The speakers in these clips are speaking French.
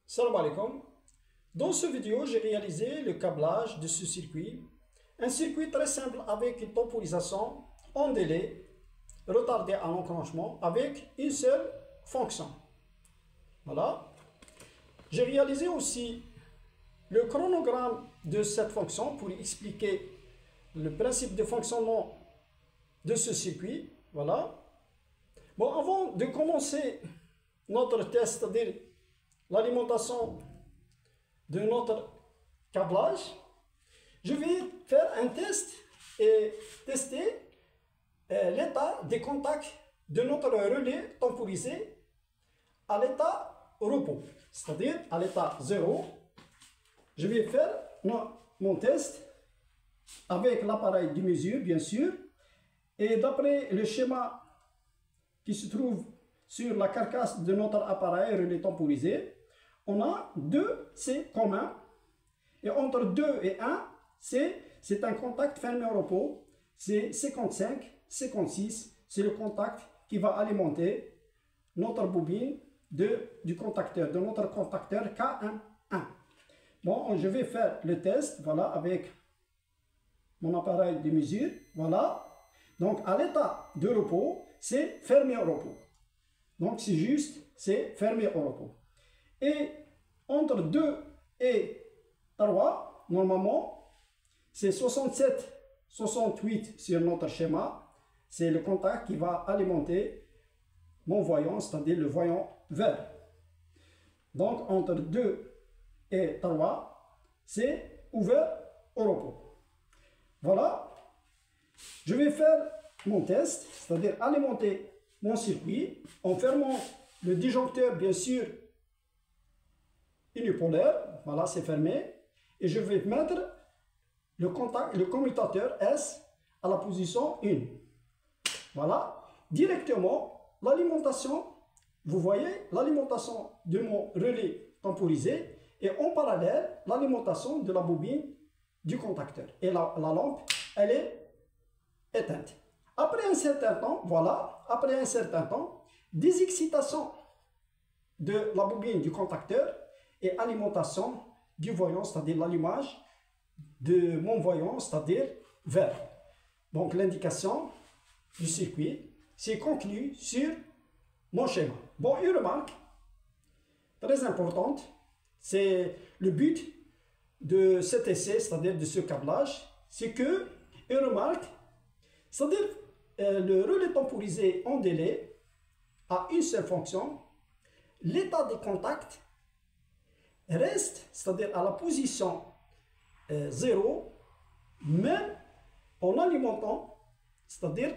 Salam alaikum. Dans cette vidéo, j'ai réalisé le câblage de ce circuit. Un circuit très simple avec une temporisation en délai, retardé à l'enclenchement avec une seule fonction. Voilà. J'ai réalisé aussi le chronogramme de cette fonction pour expliquer le principe de fonctionnement de ce circuit. Voilà. Bon, avant de commencer notre test, c'est-à-dire l'alimentation de notre câblage, je vais faire un test et tester l'état des contacts de notre relais temporisé à l'état repos, c'est-à-dire à l'état 0. Je vais faire mon test avec l'appareil de mesure, bien sûr, et d'après le schéma qui se trouve sur la carcasse de notre appareil relais temporisé, on a 2 C communs, et entre 2 et 1, c'est un contact fermé au repos, c'est 55, 56, c'est le contact qui va alimenter notre bobine du contacteur, de notre contacteur K1. Bon, je vais faire le test, voilà, avec mon appareil de mesure, voilà. Donc, à l'état de repos, c'est fermé au repos. Donc, c'est juste, c'est fermé au repos. Et entre 2 et 3, normalement, c'est 67, 68 sur notre schéma. C'est le contact qui va alimenter mon voyant, c'est-à-dire le voyant vert. Donc, entre 2 et 3, c'est ouvert au repos. Voilà. Je vais faire mon test, c'est-à-dire alimenter mon circuit en fermant le disjoncteur, bien sûr, unipolaire. Voilà, c'est fermé. Et je vais mettre le commutateur S à la position 1. Voilà. Directement, l'alimentation, vous voyez, l'alimentation de mon relais temporisé et en parallèle, l'alimentation de la bobine du contacteur. Et la lampe, elle est éteinte. Après un certain temps, voilà, après un certain temps, des excitations de la bobine du contacteur et alimentation du voyant, c'est-à-dire l'allumage de mon voyant, c'est-à-dire vert. Donc l'indication du circuit, c'est conclu sur mon schéma. Bon, une remarque très importante, c'est le but de cet essai, c'est-à-dire de ce câblage, c'est que, une remarque, c'est-à-dire le relais temporisé en délai a une seule fonction, l'état des contacts reste, c'est-à-dire à la position 0, même en alimentant, c'est-à-dire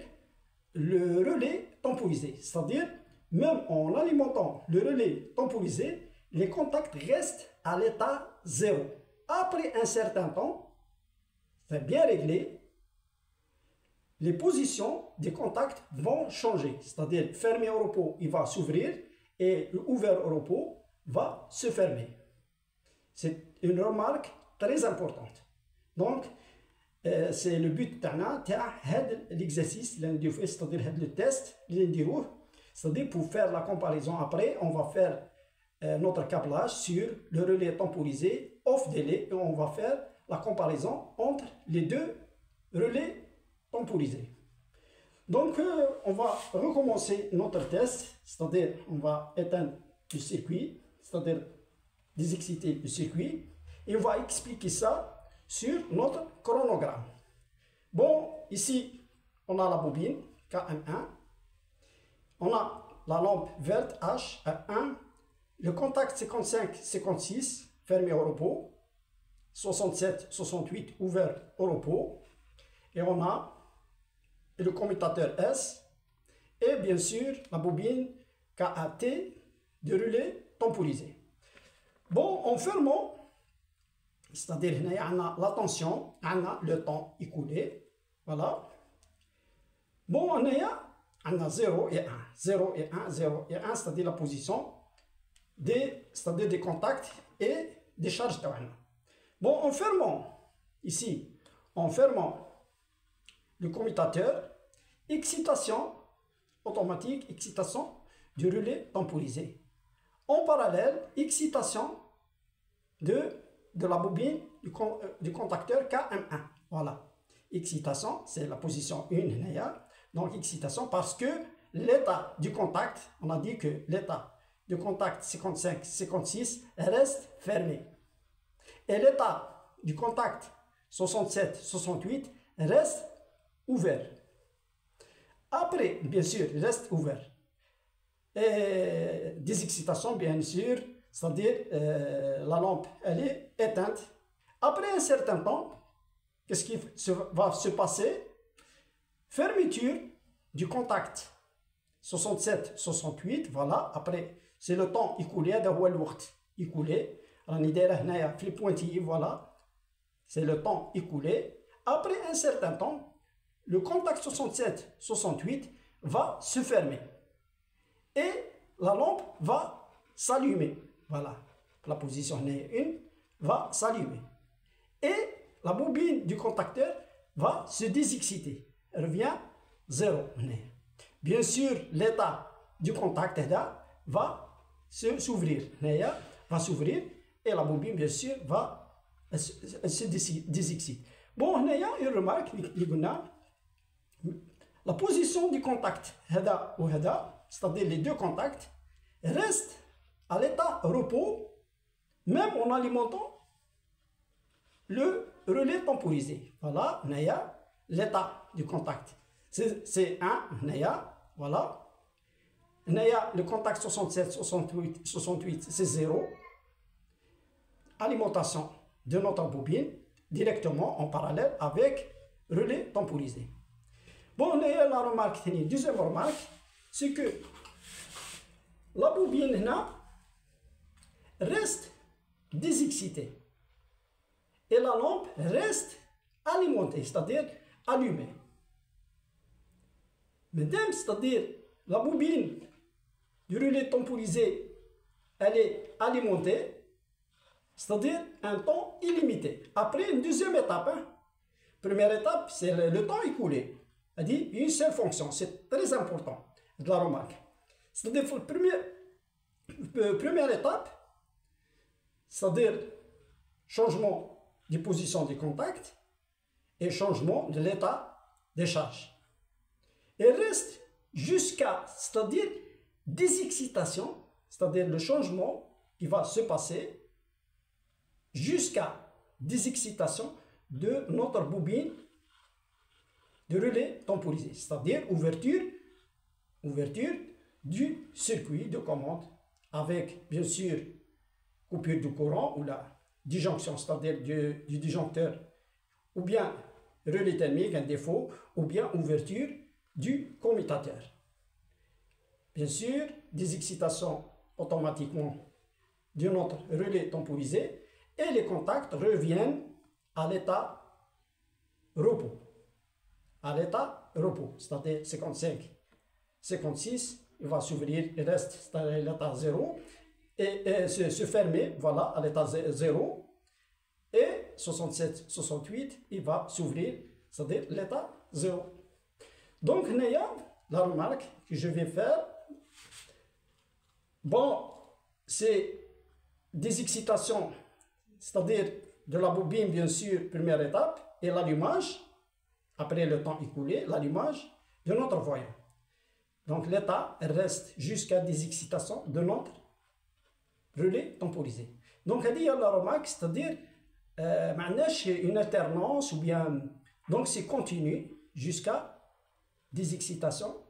le relais temporisé. C'est-à-dire, même en alimentant le relais temporisé, les contacts restent à l'état 0. Après un certain temps, c'est bien réglé, les positions des contacts vont changer. C'est-à-dire, fermé au repos, il va s'ouvrir et ouvert au repos va se fermer. C'est une remarque très importante. Donc, c'est le but de l'exercice, c'est-à-dire le test, c'est-à-dire pour faire la comparaison après, on va faire notre câblage sur le relais temporisé off délai et on va faire la comparaison entre les deux relais temporisés. Donc, on va recommencer notre test, c'est-à-dire on va éteindre le circuit, c'est-à-dire désexciter le circuit, et on va expliquer ça sur notre chronogramme. Bon, ici, on a la bobine K1, on a la lampe verte H1, le contact 55-56 fermé au repos, 67-68 ouvert au repos, et on a le commutateur S, et bien sûr la bobine KAT de relais temporisé. Bon, en fermant, c'est-à-dire on a la tension, on a le temps écoulé, voilà. Bon, on a 0 et 1, 0 et 1, 0 et 1, c'est-à-dire la position c'est-à-dire des contacts et des charges. Bon, en fermant, ici, en fermant le commutateur, excitation automatique, excitation du relais temporisé. en parallèle, excitation de la bobine du contacteur KM1. Voilà. Excitation, c'est la position 1. Donc, excitation parce que l'état du contact, on a dit que l'état du contact 55-56 reste fermé. Et l'état du contact 67-68 reste ouvert. Après, bien sûr, il reste ouvert. Et des excitations, bien sûr, c'est-à-dire la lampe, elle est éteinte. Après un certain temps, qu'est-ce qui va se passer? Fermeture du contact 67-68, voilà. Après, c'est le temps écoulé, écoulé. Voilà. C'est le temps écoulé. Après un certain temps, le contact 67-68 va se fermer. Et la lampe va s'allumer. Voilà. La position 1 va s'allumer. Et la bobine du contacteur va se désexciter. Elle revient 0. Bien sûr, l'état du contact va s'ouvrir. Va s'ouvrir et la bobine, bien sûr, va se désexciter. Bon, il y a une remarque, la position du contact, c'est-à-dire les deux contacts, restent à l'état repos, même en alimentant le relais temporisé. Voilà, l'état du contact. C'est 1, voilà. Le contact 67-68, c'est 0. Alimentation de notre bobine directement en parallèle avec relais temporisé. Bon, on a la remarque, deuxième remarque, c'est que la bobine reste désexcitée et la lampe reste alimentée, c'est-à-dire allumée. Madame, c'est-à-dire la bobine du relais temporisé, elle est alimentée, c'est-à-dire un temps illimité. Après, une deuxième étape. Première étape, c'est le temps écoulé. C'est-à-dire une seule fonction. C'est très important de la remarque. C'est-à-dire première étape, c'est-à-dire changement de position du contact et changement de l'état des charges. Et reste jusqu'à, c'est-à-dire désexcitation, c'est-à-dire le changement qui va se passer jusqu'à désexcitation de notre bobine de relais temporisé, c'est-à-dire ouverture du circuit de commande avec bien sûr coupure du courant ou la disjonction, c'est-à-dire du disjoncteur ou bien relais thermique, un défaut, ou bien ouverture du commutateur. Bien sûr, des excitations automatiquement de notre relais temporisé et les contacts reviennent à l'état repos. À l'état repos, c'est-à-dire 55, 56, il va s'ouvrir, il reste à l'état 0 et se fermer, voilà, à l'état 0. Et 67, 68, il va s'ouvrir, c'est-à-dire l'état 0. Donc, la remarque que je vais faire, bon, c'est des excitations, c'est-à-dire de la bobine, bien sûr, première étape, et l'allumage, après le temps écoulé, l'allumage de notre voyant. Donc, l'état reste jusqu'à des excitations de notre relais temporisé. Donc, il y a la remarque, c'est-à-dire, une alternance, ou bien, donc c'est continu jusqu'à des excitations,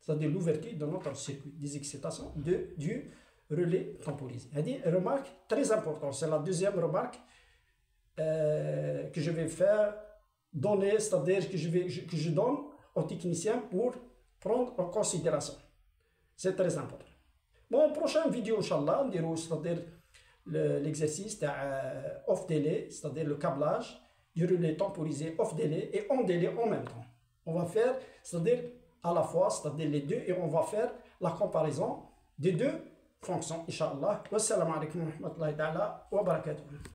c'est-à-dire l'ouverture de notre circuit, des excitations du relais temporisé. C'est-à-dire, remarque très importante, c'est la deuxième remarque que je vais faire, donner, c'est-à-dire que je donne aux techniciens pour prendre en considération. C'est très important. Bon, prochaine vidéo, Inch'Allah, c'est-à-dire l'exercice off délai, c'est-à-dire le câblage du relais temporisé off délai et on délai en même temps. On va faire, c'est-à-dire à la fois, c'est-à-dire les deux, et on va faire la comparaison des deux fonctions, Inch'Allah. Wassalamu alaikum wa rahmatullahi wa barakatuh.